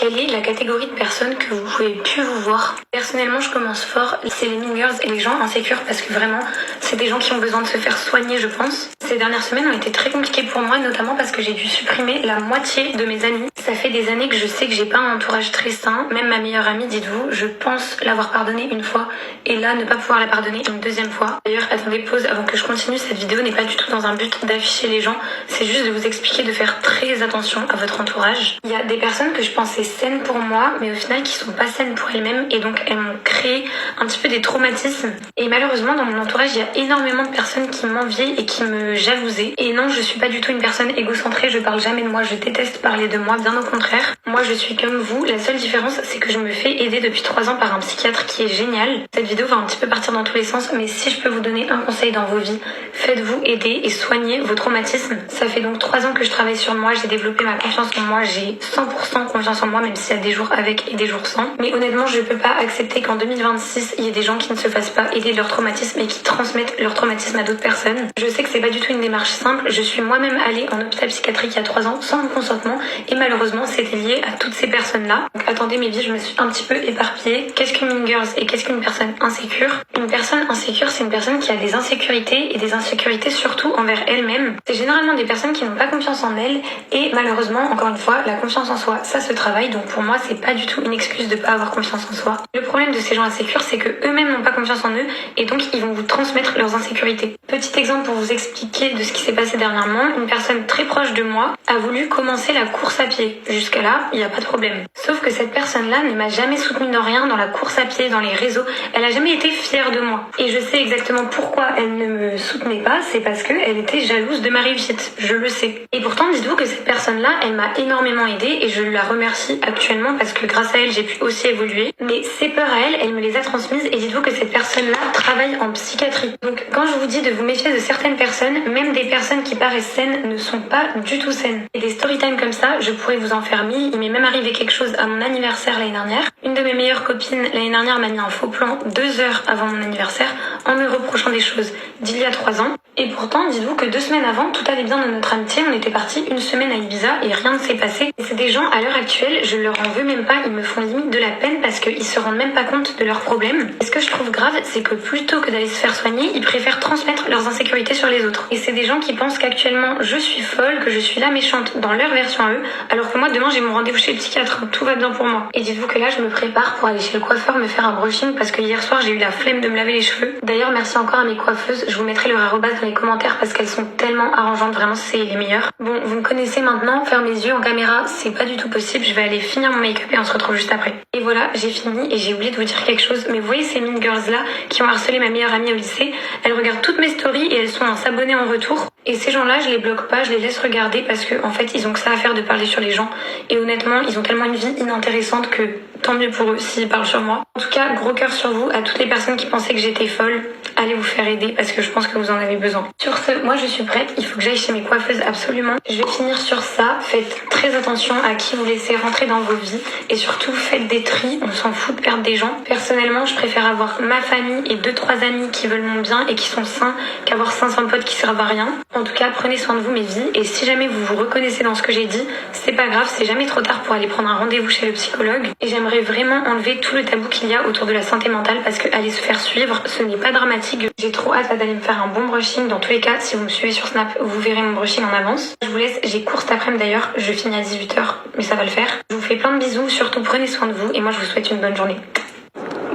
Quelle est la catégorie de personnes que vous pouvez plus vous voir? Personnellement, je commence fort, c'est les mean girls et les gens insécures parce que vraiment, c'est des gens qui ont besoin de se faire soigner, je pense. Ces dernières semaines ont été très compliquées pour moi, notamment parce que j'ai dû supprimer la moitié de mes amis. Ça fait des années que je sais que j'ai pas un entourage très sain, même ma meilleure amie, dites-vous, je pense l'avoir pardonnée une fois et là, ne pas pouvoir la pardonner une deuxième fois. D'ailleurs, attendez, pause avant que je continue, cette vidéo n'est pas du tout dans un but d'afficher les gens, c'est juste de vous expliquer de faire très attention à votre entourage. Il y a des personnes que je pensais saines pour moi, mais au final qui sont pas saines pour elles-mêmes et donc elles m'ont créé un petit peu des traumatismes. Et malheureusement, dans mon entourage, il y a énormément de personnes qui m'enviaient et qui me jalousaient. Et non, je suis pas du tout une personne égocentrée, je parle jamais de moi, je déteste parler de moi, bien au contraire. Moi, je suis comme vous, la seule différence, c'est que je me fais aider depuis 3 ans par un psychiatre qui est génial. Cette vidéo va un petit peu partir dans tous les sens, mais si je peux vous donner un conseil dans vos vies, faites-vous aider et soignez vos traumatismes. Ça fait donc 3 ans que je travaille sur moi, j'ai développé ma confiance en moi, j'ai 100% confiance en moi, même s'il y a des jours avec et des jours sans. Mais honnêtement, je peux pas accepter qu'en 2026, il y ait des gens qui ne se fassent pas aider de leur traumatisme et qui transmettent leur traumatisme à d'autres personnes. Je sais que c'est pas du tout une démarche simple, je suis moi-même allée en hôpital psychiatrique il y a 3 ans sans mon consentement et malheureusement, c'était lié à toutes ces personnes-là. Donc attendez mes vies, je me suis un petit peu éparpillée. Qu'est-ce qu'une mean girls et qu'est-ce qu'une personne insécure? Une personne insécure, c'est une personne qui a des insécurités et des insécurités surtout envers elle-même. C'est généralement des personnes qui n'ont pas confiance en elles et malheureusement, encore une fois, la confiance en soi, ça se travaille. Donc pour moi, c'est pas du tout une excuse de pas avoir confiance en soi. Le problème de ces gens insécures, c'est que eux-mêmes n'ont pas confiance en eux et donc ils vont vous transmettre leurs insécurités. Petit exemple pour vous expliquer de ce qui s'est passé dernièrement, une personne très proche de moi a voulu commencer la course à pied. Jusqu'à là, il n'y a pas de problème. Sauf que cette personne-là ne m'a jamais soutenue dans rien, dans la course à pied, dans les réseaux. Elle a jamais été fière de moi. Et je sais exactement pourquoi elle ne me soutenait pas, c'est parce qu'elle était jalouse de ma réussite. Je le sais. Et pourtant, dites-vous que cette personne-là, elle m'a énormément aidée et je la remercie actuellement parce que grâce à elle, j'ai pu aussi évoluer. Mais ces peurs à elle, elle me les a transmises et dites-vous que cette personne-là travaille en psychiatrie. Donc quand je vous dis de vous méfier de certaines personnes, même des personnes qui paraissent saines ne sont pas du tout saines. Et des storytime comme ça, je pourrais vous en faire 1000. Il m'est même arrivé quelque chose à mon anniversaire l'année dernière. Une de mes meilleures copines l'année dernière m'a mis un faux plan 2 heures avant mon anniversaire en me reprochant des choses d'il y a 3 ans. Et pourtant, dites-vous que 2 semaines avant, tout allait bien dans notre amitié. On était partis 1 semaine à Ibiza et rien ne s'est passé. Et c'est des gens, à l'heure actuelle, je leur en veux même pas. Ils me font limite de la peine parce qu'ils se rendent même pas compte de leurs problèmes. Et ce que je trouve grave, c'est que plutôt que d'aller se faire soigner, ils préfèrent transmettre leurs insécurités sur les autres. Et c'est des gens qui pensent qu'actuellement, je suis folle, que je suis la méchante dans leur version à eux, alors que moi, demain, j'ai mon rendez-vous chez le psychiatre. Tout va bien pour moi. Et dites-vous que là, je me prépare pour aller chez le coiffeur me faire un brushing parce que hier soir, j'ai eu la flemme de me laver les cheveux. D'ailleurs, merci encore à mes coiffeuses. Je vous mettrai leur arrobase dans les commentaires parce qu'elles sont tellement arrangeantes. Vraiment, c'est les meilleures. Bon, vous me connaissez maintenant. Faire mes yeux en caméra, c'est pas du tout possible. Je vais aller finir mon make-up et on se retrouve juste après. Et voilà, j'ai fini et j'ai oublié de vous dire quelque chose. Mais vous voyez ces mean girls là qui ont harcelé ma meilleure amie au lycée, elles regardent toutes mes stories et elles sont en s'abonner en retour. Et ces gens-là, je les bloque pas, je les laisse regarder parce que en fait, ils ont que ça à faire de parler sur les gens. Et honnêtement, ils ont tellement une vie inintéressante que tant mieux pour eux s'ils parlent sur moi. En tout cas, gros cœur sur vous, à toutes les personnes qui pensaient que j'étais folle, allez vous faire aider parce que je pense que vous en avez besoin. Sur ce, moi je suis prête, il faut que j'aille chez mes coiffeuses absolument. Je vais finir sur ça, faites très attention à qui vous laissez rentrer dans vos vies et surtout faites des tris, on s'en fout de perdre des gens. Personnellement, je préfère avoir ma famille et 2-3 amis qui veulent mon bien et qui sont sains qu'avoir 500 potes qui servent à rien. En tout cas, prenez soin de vous mes vies et si jamais vous vous reconnaissez dans ce que j'ai dit, c'est pas grave, c'est jamais trop tard pour aller prendre un rendez-vous chez le psychologue. Et j'aimerais vraiment enlever tout le tabou qu'il y a autour de la santé mentale parce que aller se faire suivre, ce n'est pas dramatique. J'ai trop hâte d'aller me faire un bon brushing. Dans tous les cas, si vous me suivez sur Snap, vous verrez mon brushing en avance. Je vous laisse, j'ai cours cet après-midi d'ailleurs, je finis à 18h, mais ça va le faire. Je vous fais plein de bisous, surtout prenez soin de vous et moi je vous souhaite une bonne journée.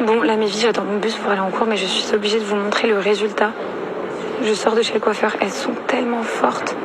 Bon, là mes vies, j'attends mon bus pour aller en cours, mais je suis obligée de vous montrer le résultat. Je sors de chez le coiffeur, elles sont tellement fortes.